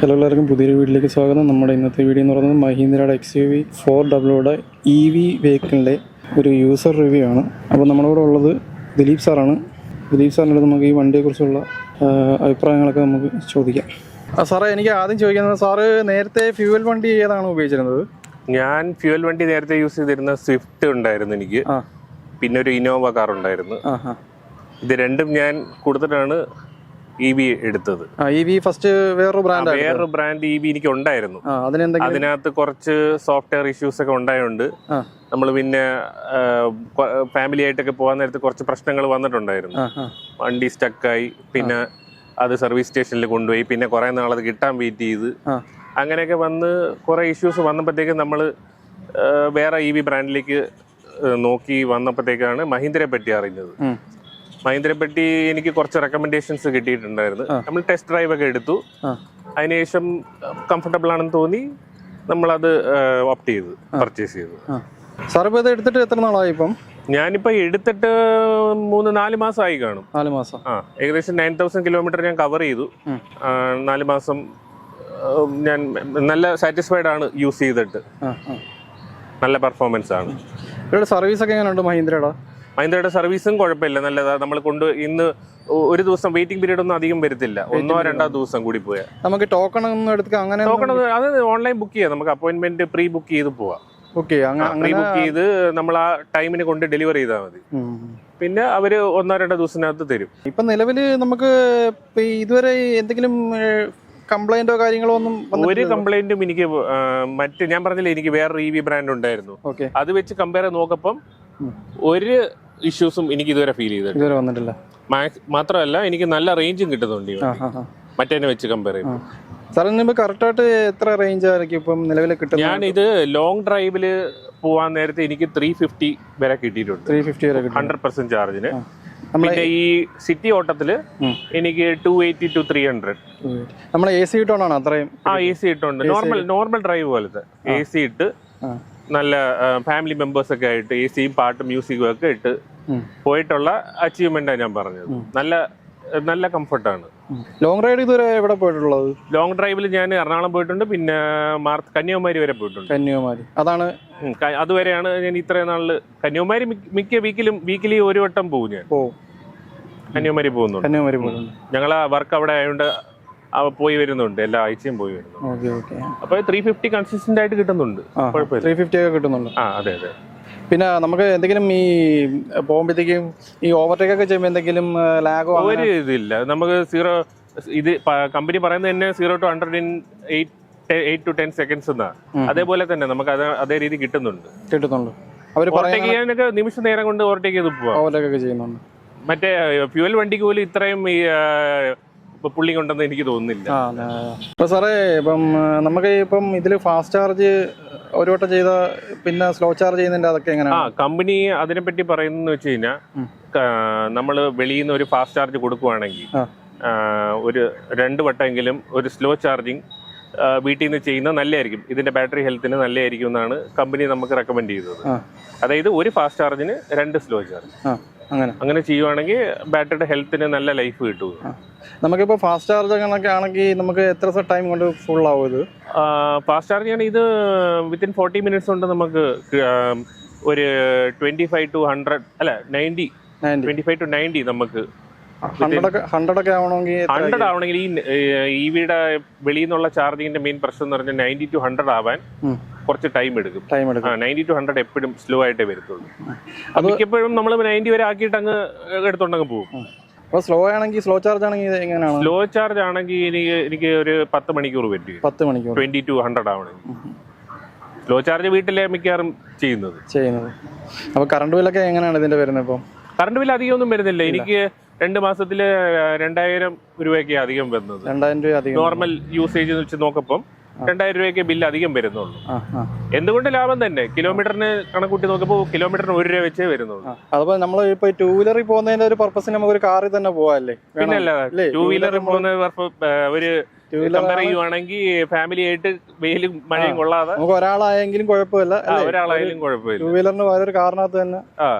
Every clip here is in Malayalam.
ഹലോ എല്ലാവർക്കും പുതിയൊരു വീട്ടിലേക്ക് സ്വാഗതം. നമ്മുടെ ഇന്നത്തെ വീഡിയോ എന്ന് പറയുന്നത് മഹീന്ദ്രയുടെ XUV 400 EV വെഹിക്കിളിൻ്റെ ഒരു യൂസർ റിവ്യൂ ആണ്. അപ്പോൾ നമ്മുടെ കൂടെ ഉള്ളത് ദിലീപ് സാറാണ്. ദിലീപ് സാറിനോട് നമുക്ക് ഈ വണ്ടിയെക്കുറിച്ചുള്ള അഭിപ്രായങ്ങളൊക്കെ നമുക്ക് ചോദിക്കാം. സാറേ, എനിക്ക് ആദ്യം ചോദിക്കുന്നത്, സാറ് നേരത്തെ ഫ്യൂവൽ വണ്ടി ഏതാണ് ഉപയോഗിച്ചിരുന്നത്? ഞാൻ ഫ്യൂവൽ വണ്ടി നേരത്തെ യൂസ് ചെയ്തിരുന്ന സ്വിഫ്റ്റ് ഉണ്ടായിരുന്നു എനിക്ക്, പിന്നെ ഒരു ഇന്നോവ കാർ ഉണ്ടായിരുന്നു. ഇത് രണ്ടും ഞാൻ കൊടുത്തിട്ടാണ് EV എടുത്തത്. EV ഫസ്റ്റ് വേറൊരു ബ്രാൻഡ് EV എനിക്ക് ഉണ്ടായിരുന്നു. അതിനകത്ത് കുറച്ച് സോഫ്റ്റ്വെയർ ഇഷ്യൂസ് ഒക്കെ ഉണ്ടായതുകൊണ്ട് നമ്മൾ പിന്നെ ഫാമിലി ആയിട്ടൊക്കെ പോകാൻ നേരത്ത് കുറച്ച് പ്രശ്നങ്ങൾ വന്നിട്ടുണ്ടായിരുന്നു. വണ്ടി സ്റ്റക്കായി, പിന്നെ അത് സർവീസ് സ്റ്റേഷനിൽ കൊണ്ടുപോയി, പിന്നെ കുറെ നാളത് കിട്ടാൻ വെയിറ്റ് ചെയ്ത്, അങ്ങനെയൊക്കെ വന്ന് കുറെ ഇഷ്യൂസ് വന്നപ്പോഴത്തേക്ക് നമ്മൾ വേറെ EV ബ്രാൻഡിലേക്ക് നോക്കി വന്നപ്പോഴത്തേക്കാണ് മഹീന്ദ്രയെ പറ്റി അറിഞ്ഞത്. മഹീന്ദ്രയെ പറ്റി എനിക്ക് കുറച്ച് റെക്കമെൻഡേഷൻസ് കിട്ടിയിട്ടുണ്ടായിരുന്നു. നമ്മൾ ടെസ്റ്റ് ഡ്രൈവ് ഒക്കെ എടുത്തു. അതിനുശേഷം കംഫർട്ടബിൾ ആണെന്ന് തോന്നി നമ്മളത് ഓപ്റ്റ് ചെയ്ത് പർച്ചേസ് ചെയ്തു. സാർ ഇപ്പോൾ ഇത് എടുത്തിട്ട് എത്ര നാളായി? ഇപ്പം ഞാനിപ്പോ എടുത്തിട്ട് 3-4 മാസമായി കാണും. 4 മാസം. ഏകദേശം 9000 കിലോമീറ്റർ ഞാൻ കവർ ചെയ്തു. 4 മാസം ഞാൻ നല്ല സാറ്റിസ്ഫൈഡ് ആണ് യൂസ് ചെയ്തിട്ട്. നല്ല പെർഫോമൻസ് ആണ്. ഇവിടെ സർവീസ് ഒക്കെ എങ്ങനെയുണ്ട് മഹീന്ദ്രയുടെ സർവീസും കുഴപ്പമില്ല, നല്ലതാണ്. നമ്മൾ ഇന്ന് ഒരു ദിവസം വെയിറ്റിംഗ് പീരീഡ് ഒന്നും അധികം വരത്തില്ല. 1-2 ദിവസം കൂടി പോയാൽ നമുക്ക് ടോക്കൺ ഒന്നും എടുക്കുക, അങ്ങനെ ടോക്കൺ അത് ഓൺലൈൻ ബുക്ക് ചെയ്യാം. നമുക്ക് അപ്പോയിന്റ്മെന്റ് പ്രീ ബുക്ക് ചെയ്ത് പോവാം. പ്രീ ബുക്ക് ചെയ്ത് നമ്മൾ ആ ടൈമിന് കൊണ്ട് ഡെലിവർ ചെയ്താൽ മതി. പിന്നെ അവര് 1-2 ദിവസത്തിനകത്ത് തരും. ഇപ്പൊ നിലവില് നമുക്ക് ഇതുവരെ എന്തെങ്കിലും കംപ്ലൈന്റോ കാര്യങ്ങളോ ഒന്നും ഒരു കംപ്ലൈന്റും എനിക്ക് മറ്റ് ഞാൻ പറഞ്ഞില്ലേ, എനിക്ക് വേറെ EV ബ്രാൻഡ് ഉണ്ടായിരുന്നു. അത് വെച്ച് കമ്പയർ ചെയ്ത് നോക്കപ്പം ഒരു ഇഷ്യൂസും എനിക്ക് ഇതുവരെ ഫീൽ ചെയ്തിട്ട് വന്നിട്ടില്ല. മാത്രമല്ല, എനിക്ക് നല്ല റേഞ്ചും കിട്ടുന്നുണ്ട് മറ്റേ വെച്ച് കമ്പയർ ചെയ്യുമ്പോൾ. സാറിന് കറക്റ്റ് ആയിട്ട് എത്ര റേഞ്ച് ആയിരിക്കും ഇപ്പം നിലവിൽ കിട്ടുന്നത്? ഞാൻ ഇത് ലോങ് ഡ്രൈവില് പോവാൻ നേരത്തെ എനിക്ക് 350 വരെ കിട്ടിയിട്ടുണ്ട്. 350 വരെ 100% ചാർജിന്. പിന്നെ ഈ സിറ്റി ഓട്ടത്തില് എനിക്ക് 280 to 300. നമ്മൾ AC ഇട്ടോണ്ടാണ് അത്രയും? AC ഇട്ടുണ്ട്. നോർമൽ ഡ്രൈവ് പോലത്തെ AC ഇട്ട് നല്ല ഫാമിലി മെമ്പേഴ്സ് ഒക്കെ ആയിട്ട് ACയും പാട്ടും മ്യൂസിക്കും ഒക്കെ ഇട്ട് പോയിട്ടുള്ള അച്ചീവ്മെന്റാണ് ഞാൻ പറഞ്ഞത്. നല്ല കംഫർട്ടാണ്. ലോങ് റൈഡ് ഇതുവരെ എവിടെ പോയിട്ടുള്ളത്? ലോങ് ഡ്രൈവിൽ ഞാൻ എറണാകുളം പോയിട്ടുണ്ട്, പിന്നെ കന്യാകുമാരി വരെ പോയിട്ടുണ്ട്. കന്യാകുമാരി അതാണ് അതുവരെയാണ് ഞാൻ ഇത്രയും നാളില്. കന്യാകുമാരി മിക്ക വീക്കിലി ഒരു വട്ടം പോകും. ഞാൻ കന്യാകുമാരി പോകുന്നുണ്ട്. ഞങ്ങളെ വർക്ക് അവിടെ ആയതുകൊണ്ട് പോയി വരുന്നുണ്ട്, എല്ലാ ആഴ്ചയും പോയി വരുന്നുണ്ട്. അപ്പൊ 350 കൺസിസ്റ്റന്റ് ആയിട്ട് കിട്ടുന്നുണ്ട്. 350 ഒക്കെ കിട്ടുന്നുണ്ട്. അതെ. പിന്നെ നമുക്ക് എന്തെങ്കിലും ഈ പോകുമ്പോഴത്തേക്കും ഈ ഓവർടേക്ക് ഒക്കെ ചെയ്യുമ്പോൾ എന്തെങ്കിലും ലാഗോ? ഒരു ഇതില്ല. നമുക്ക് ഇത് കമ്പനി പറയുന്നത് തന്നെ 0 to 100 in 8 to 10 seconds എന്നാ. അതേപോലെ തന്നെ നമുക്ക് അതേ രീതി കിട്ടുന്നുണ്ട്. ഓവർടേക്ക് ചെയ്യാനൊക്കെ നിമിഷ നേരം കൊണ്ട് ഓവർടേക്ക് ചെയ്ത് പോവാം. മറ്റേ ഫ്യൂവൽ വണ്ടിക്ക് പോലും ഇത്രയും പുള്ളി കൊണ്ടെന്ന് എനിക്ക് തോന്നുന്നില്ല. അപ്പൊ സാറേ, ഇപ്പം നമുക്ക് ഇപ്പം ഇതില് ഫാസ്റ്റ് ചാർജ് ഒരു വട്ടം ചെയ്ത പിന്നെ സ്ലോ ചാർജ് ചെയ്യുന്നതിന്റെ അതൊക്കെ എങ്ങനെയാണ്? കമ്പനി അതിനെപ്പറ്റി പറയുന്നത് വെച്ച് കഴിഞ്ഞാൽ, നമ്മൾ വെളിയിൽ നിന്ന് ഒരു ഫാസ്റ്റ് ചാർജ് കൊടുക്കുവാണെങ്കിൽ ഒരു 2 വട്ടമെങ്കിലും ഒരു സ്ലോ ചാർജിങ് വീട്ടിൽ നിന്ന് ചെയ്യുന്നത് നല്ലതായിരിക്കും. ഇതിന്റെ ബാറ്ററി ഹെൽത്തിന് നല്ലതായിരിക്കും എന്നാണ് കമ്പനി നമുക്ക് റെക്കമെൻഡ് ചെയ്തത്. അതായത് ഒരു ഫാസ്റ്റ് ചാർജിന് 2 സ്ലോ ചാർജ് അങ്ങനെ ചെയ്യുവാണെങ്കിൽ ബാറ്ററിയുടെ ഹെൽത്തിന് നല്ല ലൈഫ് കിട്ടും. നമുക്കിപ്പോൾ ഫാസ്റ്റ് ചാർജ് ആണെങ്കിൽ നമുക്ക് എത്ര ടൈം കൊണ്ട് ഫുൾ ആവും ഇത്? ഫാസ്റ്റ് ചാർജ് ആണ് ഇത് വിത്തിൻ 40 minutes കൊണ്ട് നമുക്ക് ഒരു 25 to 100 അല്ല 90 25 to 90 നമുക്ക് 100 ഒക്കെ ആവണമെങ്കിൽ 100 ആവണമെങ്കിൽ ഈ EVയുടെ വെളിയിൽ നിന്നുള്ള ചാർജിങ്ങിന്റെ മെയിൻ പ്രശ്നം എന്ന് പറഞ്ഞാൽ 90 to 100 ആവാൻ കുറച്ച് ടൈം എടുക്കും. 90 to 100 എപ്പോഴും സ്ലോ ആയിട്ടേ വരത്തുള്ളൂ. മിക്കപ്പോഴും നമ്മൾ 90 വരെ ആക്കിയിട്ട് അങ്ങ് എടുത്തോണ്ടങ്ങ് പോകും. സ്ലോ ആണെങ്കിൽ, സ്ലോ ചാർജ് ആണെങ്കിൽ എങ്ങനെയാണ്? സ്ലോ ചാർജ് ആണെങ്കിൽ എനിക്ക് ഒരു 10 മണിക്കൂർ പറ്റും. 10 മണിക്കൂർ 20 to 100 ആവണമെങ്കിൽ. സ്ലോ ചാർജ് വീട്ടിലെ മിക്കവാറും ചെയ്യുന്നത്. അപ്പൊ കറണ്ട് ബില്ലൊക്കെ എങ്ങനെയാണ് ഇതിന്റെ വരുന്നത്? ഇപ്പം കറണ്ട് ബില്ല് അധികം ഒന്നും വരുന്നില്ല. എനിക്ക് 2 മാസത്തില് 2000 രൂപയ്ക്ക് അധികം വരുന്നത്. 2000 രൂപ അധികം. നോർമൽ യൂസേജ് വെച്ച് നോക്കപ്പം 2000 രൂപയ്ക്ക് ബില്ല് അധികം വരുന്നുള്ളൂ. എന്തുകൊണ്ട് ലാഭം തന്നെ. കിലോമീറ്ററിന് കണക്കൂട്ടി നോക്കുമ്പോൾ കിലോമീറ്ററിന് 1 രൂപ വെച്ചേ വരുന്നുള്ളൂ. അതുപോലെ നമ്മൾ ഇപ്പൊ 2 വീലറിൽ പോകുന്നതിന്റെ ഒരു പർപ്പസിന് നമുക്ക് ഒരു കാറിൽ തന്നെ പോവാല്ലേ? പിന്നെ അല്ല, 2 വീലറിൽ പോകുന്ന ഒരു കമ്പയർ ചെയ്യുവാണെങ്കിൽ ഫാമിലി ആയിട്ട് വെയിലും മഴയും കൊള്ളാതെ നമുക്ക് ഒരാളായെങ്കിലും കുഴപ്പമില്ല. 2 വീലറിന് വേറൊരു കാറിനകത്ത് തന്നെ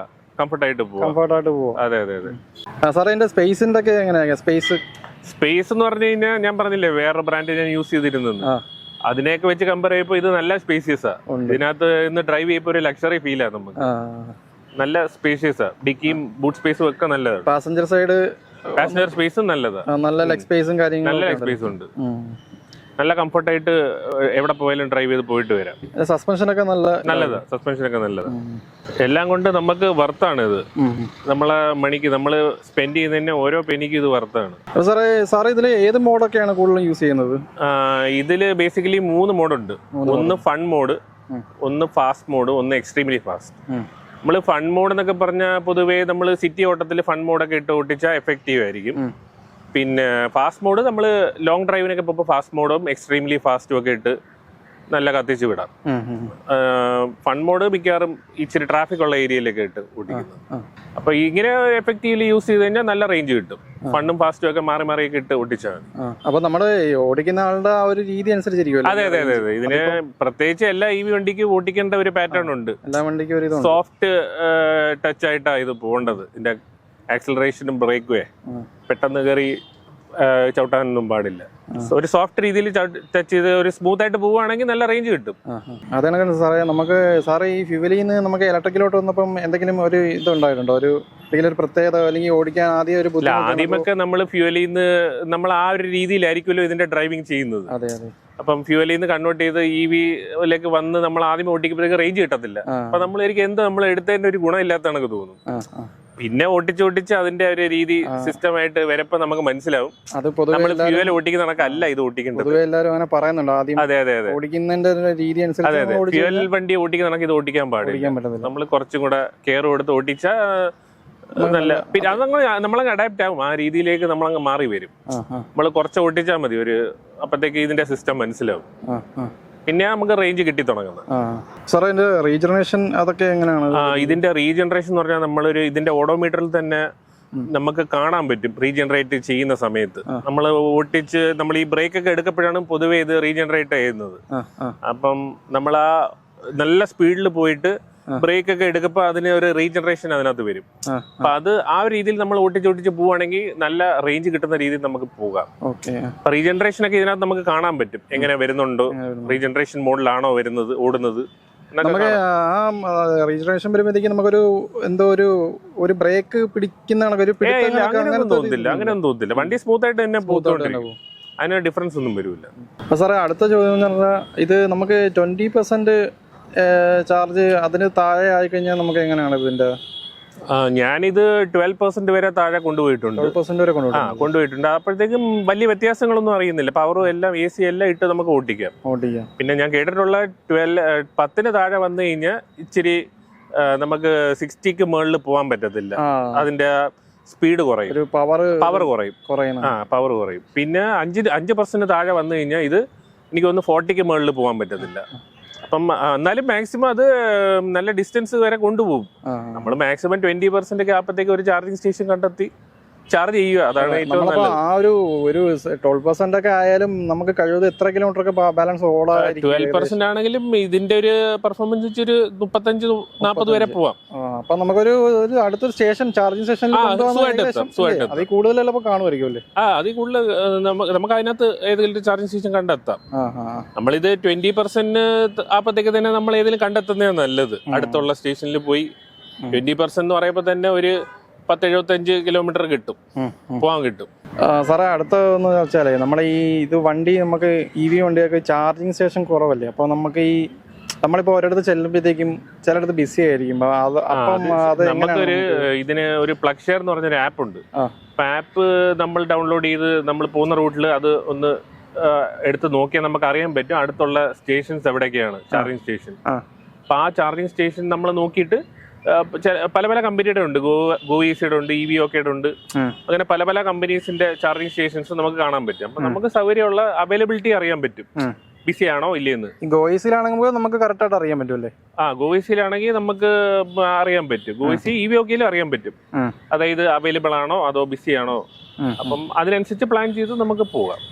കംഫർട്ടായിട്ട് പോവാം. അതെ. അതെ. സാറേ, ഇതിന്റെ സ്പേസിന്റെ ഒക്കെ എങ്ങനെയാ? സ്പേസ് എന്ന് പറഞ്ഞു കഴിഞ്ഞാൽ ഞാൻ പറഞ്ഞില്ലേ വേറെ ബ്രാൻഡ് ഞാൻ യൂസ് ചെയ്തിരുന്നത്, അതിനെയൊക്കെ വെച്ച് കമ്പയർ ചെയ്യുമ്പോൾ ഇത് നല്ല സ്പേഷ്യസാ. ഇതിനകത്ത് ഇന്ന് ഡ്രൈവ് ചെയ്യുമ്പോൾ ഒരു ലക്ഷറി ഫീലാ നമുക്ക്. നല്ല സ്പേഷ്യസാ, ഡിക്കിയും ബൂട്ട് സ്പേസും ഒക്കെ നല്ലതാണ്. പാസഞ്ചർ സൈഡ് പാസഞ്ചർ സ്പേസും നല്ലതാ, നല്ല ലെഗ് സ്പേസും കാര്യങ്ങളും, നല്ല ലെഗ് സ്പേസും ഉണ്ട്. നല്ല കംഫർട്ടായിട്ട് എവിടെ പോയാലും ഡ്രൈവ് ചെയ്ത് പോയിട്ട് വരാം. സസ്പെൻഷനൊക്കെ നല്ലതാ, സസ്പെൻഷനൊക്കെ നല്ലതാ. എല്ലാം കൊണ്ട് നമുക്ക് വർത്താണ് ഇത്. നമ്മളെ മണിക്ക് നമ്മൾ സ്പെൻഡ് ചെയ്യുന്നതിന് ഓരോ പെനിക്ക് ഇത് വർത്താണ്. സാറേ ഇതിൽ ഏത് മോഡൊക്കെയാണ് കൂടുതലും യൂസ് ചെയ്യുന്നത്? ഇതില് ബേസിക്കലി 3 മോഡുണ്ട്. ഒന്ന് ഫൺ മോഡ്, ഒന്ന് ഫാസ്റ്റ് മോഡ്, ഒന്ന് എക്സ്ട്രീംലി ഫാസ്റ്റ്. നമ്മൾ ഫൺ മോഡ് എന്നൊക്കെ പറഞ്ഞാൽ പൊതുവേ നമ്മൾ സിറ്റി ഓട്ടത്തിൽ ഫൺ മോഡൊക്കെ ഇട്ട് ഓട്ടിച്ചാൽ എഫക്റ്റീവ് ആയിരിക്കും. പിന്നെ ഫാസ്റ്റ് മോഡ് നമ്മൾ ലോങ് ഡ്രൈവിനൊക്കെ ഇപ്പോൾ ഫാസ്റ്റ് മോഡും എക്സ്ട്രീംലി ഫാസ്റ്റും ഒക്കെ ഇട്ട് നല്ല കത്തിച്ച് വിടാം. ഫൺ മോഡ് മിക്കവാറും ഇച്ചിരി ട്രാഫിക് ഉള്ള ഏരിയയിലൊക്കെ ഇട്ട് ഓടിക്കുന്നത്. അപ്പൊ ഇങ്ങനെ എഫക്റ്റീവ്ലി യൂസ് ചെയ്ത് കഴിഞ്ഞാൽ നല്ല റേഞ്ച് കിട്ടും. ഫണ്ണും ഫാസ്റ്റും ഒക്കെ മാറി മാറിയൊക്കെ ഇട്ട് ഓടിച്ചാൽ മതി. അപ്പൊ നമ്മുടെ ഓടിക്കുന്ന ആളുടെ ആ ഒരു രീതി അനുസരിച്ചിരിക്കും. അതെ അതെ അതെ അതെ. ഇതിന് പ്രത്യേകിച്ച് എല്ലാ EV വണ്ടിക്കും ഓടിക്കേണ്ട ഒരു പാറ്റേൺ ഉണ്ട്. എല്ലാ വണ്ടിക്കും ഒരു സോഫ്റ്റ് ടച്ച് ആയിട്ടാണ് ഇത് പോകേണ്ടത്. ഇതിന്റെ ആക്സിലറേഷനും ബ്രേക്കുവേ പെട്ടെന്ന് കയറി ചവിട്ടാനൊന്നും പാടില്ല. ഒരു സോഫ്റ്റ് രീതിയിൽ ടച്ച് ചെയ്ത് ഒരു സ്മൂത്ത് ആയിട്ട് പോവുകയാണെങ്കിൽ നല്ല റേഞ്ച് കിട്ടും. അതാണ് സാറേ. നമുക്ക് സാറേ ഈ ഫ്യൂവലിൽ നിന്ന് നമുക്ക് ഇലക്ട്രിക്കിലോട്ട് വന്നപ്പം എന്തെങ്കിലും ഒരു ഇതുണ്ടായിട്ടുണ്ടോ? ഒരു പ്രത്യേകത അല്ലെങ്കിൽ ഓടിക്കാൻ ആദ്യം ഒരു ആദ്യമൊക്കെ നമ്മൾ ഫ്യൂവലിൽ നിന്ന് നമ്മൾ ആ ഒരു രീതിയിലായിരിക്കുമല്ലോ ഇതിന്റെ ഡ്രൈവിംഗ് ചെയ്യുന്നത്. അതെ അതെ. അപ്പം ഫ്യൂവലിൽ നിന്ന് കൺവേർട്ട് ചെയ്ത് EVയിലേക്ക് വന്ന് നമ്മൾ ആദ്യം ഓടിക്കുമ്പോഴേക്ക് റേഞ്ച് കിട്ടത്തില്ല. അപ്പൊ നമ്മൾ നമ്മൾ എടുത്തതിന്റെ ഒരു ഗുണമില്ലാത്തതാണ് തോന്നുന്നു. പിന്നെ ഓട്ടിച്ച് അതിന്റെ ഒരു രീതി സിസ്റ്റമായിട്ട് വരപ്പോ നമുക്ക് മനസ്സിലാവും നമ്മൾ ഫ്യൂവൽ ഓടിക്കുന്ന കണക്കല്ല ഇത് ഓടിക്കേണ്ടത്. എല്ലാവരും അങ്ങനെ പറയുന്നുണ്ട് ആദ്യം. അതെ അതെ അതെ. ഓടിക്കുന്നതിന്റെ രീതി അനുസരിച്ച് ഫ്യൂവൽ വണ്ടി ഓടിക്കുന്ന കണക്ക് ഇത് ഓടിക്കാൻ പാടില്ല. നമ്മൾ കുറച്ചും കൂടെ കെയർ കൊടുത്ത് ഓടിച്ചാൽ നല്ല. പിന്നെ അതങ്ങ് നമ്മളങ്ങ് അഡാപ്റ്റ് ആവും. ആ രീതിയിലേക്ക് നമ്മളങ്ങ് മാറി വരും. നമ്മൾ കുറച്ച് ഓടിച്ചാൽ മതി, അപ്പത്തേക്ക് ഇതിന്റെ സിസ്റ്റം മനസ്സിലാവും. പിന്നെ നമുക്ക് റേഞ്ച് കിട്ടി തുടങ്ങുന്നത്. സാറേ ഇതിന്റെ റീജനറേഷൻ അതൊക്കെ എങ്ങനെയാണ്? ഇതിന്റെ റീജനറേഷൻ എന്ന് പറഞ്ഞാൽ നമ്മളൊരു ഇതിന്റെ ഓഡോമീറ്ററിൽ തന്നെ നമുക്ക് കാണാൻ പറ്റും റീജനറേറ്റ് ചെയ്യുന്ന സമയത്ത്. നമ്മൾ ഓട്ടിച്ച് നമ്മൾ ഈ ബ്രേക്ക് ഒക്കെ എടുക്കപ്പോഴാണ് പൊതുവേ ഇത് റീജനറേറ്റ് ചെയ്യുന്നത്. അപ്പം നമ്മൾ ആ നല്ല സ്പീഡിൽ പോയിട്ട് ബ്രേക്ക് ഒക്കെ എടുക്കുമ്പോൾ അതിന് ഒരു റീജനറേഷൻ അതിനകത്ത് വരും. അപ്പൊ അത് ആ ഒരു രീതിയിൽ നമ്മൾ ഓട്ടിച്ച് പോവുകയാണെങ്കിൽ നല്ല റേഞ്ച് കിട്ടുന്ന രീതിയിൽ നമുക്ക് പോകാം. റീജനറേഷൻ ഒക്കെ ഇതിനകത്ത് നമുക്ക് കാണാൻ പറ്റും എങ്ങനെ വരുന്നുണ്ടോ, റീജനറേഷൻ മോഡിലാണോ ഓടുന്നത്. നമുക്ക് ആ റീജനറേഷൻ വരുമ്പോഴത്തേക്ക് നമുക്കൊരു എന്തോ ഒരു ബ്രേക്ക് പിടിക്കുന്ന അങ്ങനെയൊന്നും തോന്നുന്നില്ല. വണ്ടി സ്മൂത്ത് ആയിട്ട് തന്നെ പോകുന്നുണ്ട്. അതിന് ഡിഫറൻസ് ഒന്നും വരില്ല. സാറേ അടുത്ത ചോദ്യം എന്ന് പറഞ്ഞാൽ ഇത് നമുക്ക് 20% ചാർജ് അതിന് താഴെ ആയിക്കഴിഞ്ഞാൽ നമുക്ക് എങ്ങനെയാണ് ഇതിന്റെ? ഞാനിത് 12% വരെ താഴെ കൊണ്ടുപോയിട്ടുണ്ട്. കൊണ്ടുപോയിട്ടുണ്ട്. അപ്പോഴത്തേക്കും വലിയ വ്യത്യാസങ്ങളൊന്നും അറിയുന്നില്ല. പവറും എല്ലാം AC എല്ലാം ഇട്ട് നമുക്ക് ഓടിക്കാം. പിന്നെ ഞാൻ കേട്ടിട്ടുള്ള 10 താഴെ വന്നു കഴിഞ്ഞാൽ ഇച്ചിരി നമുക്ക് 60ക്ക് മുകളിൽ പോകാൻ പറ്റത്തില്ല. അതിന്റെ സ്പീഡ് കുറയും, പവർ കുറയും. പവർ കുറയും. പിന്നെ 5% താഴെ വന്നു കഴിഞ്ഞാൽ ഇത് എനിക്ക് തോന്നുന്നു 40ക്ക് മുകളിൽ പോകാൻ പറ്റത്തില്ല. അപ്പം എന്നാലും മാക്സിമം അത് നല്ല ഡിസ്റ്റൻസ് വരെ കൊണ്ടുപോകും. നമ്മൾ മാക്സിമം 20% ഒക്കെ ആകുമ്പോഴത്തേക്ക് ഒരു ചാർജിങ് സ്റ്റേഷൻ കണ്ടെത്തി ചാർജ് ചെയ്യുക. അതാണ് ഏറ്റവും നല്ലത്. ആ ഒരു 12% ഒക്കെ ആയാലും നമുക്ക് കഴിവത് എത്ര കിലോമീറ്റർ ഒക്കെ ബാലൻസ് ഓടാ? 12% ആണെങ്കിലും ഇതിന്റെ ഒരു പെർഫോമൻസ് വെച്ചൊരു 35-40 വരെ പോവാം. അപ്പൊ നമുക്കൊരു അടുത്തൊരു സ്റ്റേഷൻ ചാർജിങ് സ്റ്റേഷനിൽ അതിൽ കൂടുതൽ കാണുമായിരിക്കും അല്ലേ? അതിൽ കൂടുതൽ നമുക്ക് അതിനകത്ത് ഏതെങ്കിലും ചാർജിങ് സ്റ്റേഷൻ കണ്ടെത്താം. നമ്മളിത് 20% ആകുമ്പോഴത്തേക്ക് തന്നെ നമ്മൾ ഏതെങ്കിലും കണ്ടെത്തുന്നതാണ് നല്ലത്. അടുത്തുള്ള സ്റ്റേഷനിൽ പോയി 20% എന്ന് പറയുമ്പോൾ തന്നെ ഒരു 10-75 കിലോമീറ്റർ പോകാൻ കിട്ടും. സാറേ അടുത്തതെന്ന് വെച്ചാലേ നമ്മുടെ ഇത് വണ്ടി നമുക്ക് EV വണ്ടിയൊക്കെ ചാർജിങ് സ്റ്റേഷൻ കുറവല്ലേ? അപ്പോൾ നമുക്ക് നമ്മളിപ്പോ ഒരിടത്ത് ചെല്ലുമ്പോഴത്തേക്കും ചിലയിടത്ത് ബിസി ആയിരിക്കും. നമുക്കൊരു ഇതിന് ഒരു പ്ലഗ് ഷെയർ എന്ന് പറഞ്ഞൊരു ആപ്പ് ഉണ്ട്. അപ്പൊ ആപ്പ് നമ്മൾ ഡൗൺലോഡ് ചെയ്ത് നമ്മൾ പോകുന്ന റൂട്ടിൽ അത് ഒന്ന് എടുത്ത് നോക്കിയാൽ നമുക്ക് അറിയാൻ പറ്റും അടുത്തുള്ള സ്റ്റേഷൻസ് എവിടെയൊക്കെയാണ് ചാർജിങ് സ്റ്റേഷൻ. അപ്പൊ ആ ചാർജിങ് സ്റ്റേഷൻ നമ്മൾ നോക്കിയിട്ട് പല പല കമ്പനിയുടെ ഉണ്ട്. ഗോയിസിയുടെ ഉണ്ട്, EVOKയുടെ ഉണ്ട്. അങ്ങനെ പല പല കമ്പനീസിന്റെ ചാർജിങ് സ്റ്റേഷൻസ് നമുക്ക് കാണാൻ പറ്റും. അപ്പൊ നമുക്ക് സൗകര്യമുള്ള അവൈലബിലിറ്റി അറിയാൻ പറ്റും, ബിസി ആണോ ഇല്ലെന്ന്. ഗോയിസിലാണെങ്കിൽ നമുക്ക് കറക്റ്റ് ആയിട്ട് അറിയാൻ പറ്റുമല്ലേ? ഗോയിസിലാണെങ്കിൽ നമുക്ക് അറിയാൻ പറ്റും. ഗോയിസി EVOKയിലും അറിയാൻ പറ്റും, അതായത് അവൈലബിൾ ആണോ അതോ ബിസി ആണോ. അപ്പം അതിനനുസരിച്ച് പ്ലാൻ ചെയ്ത് നമുക്ക് പോകാം.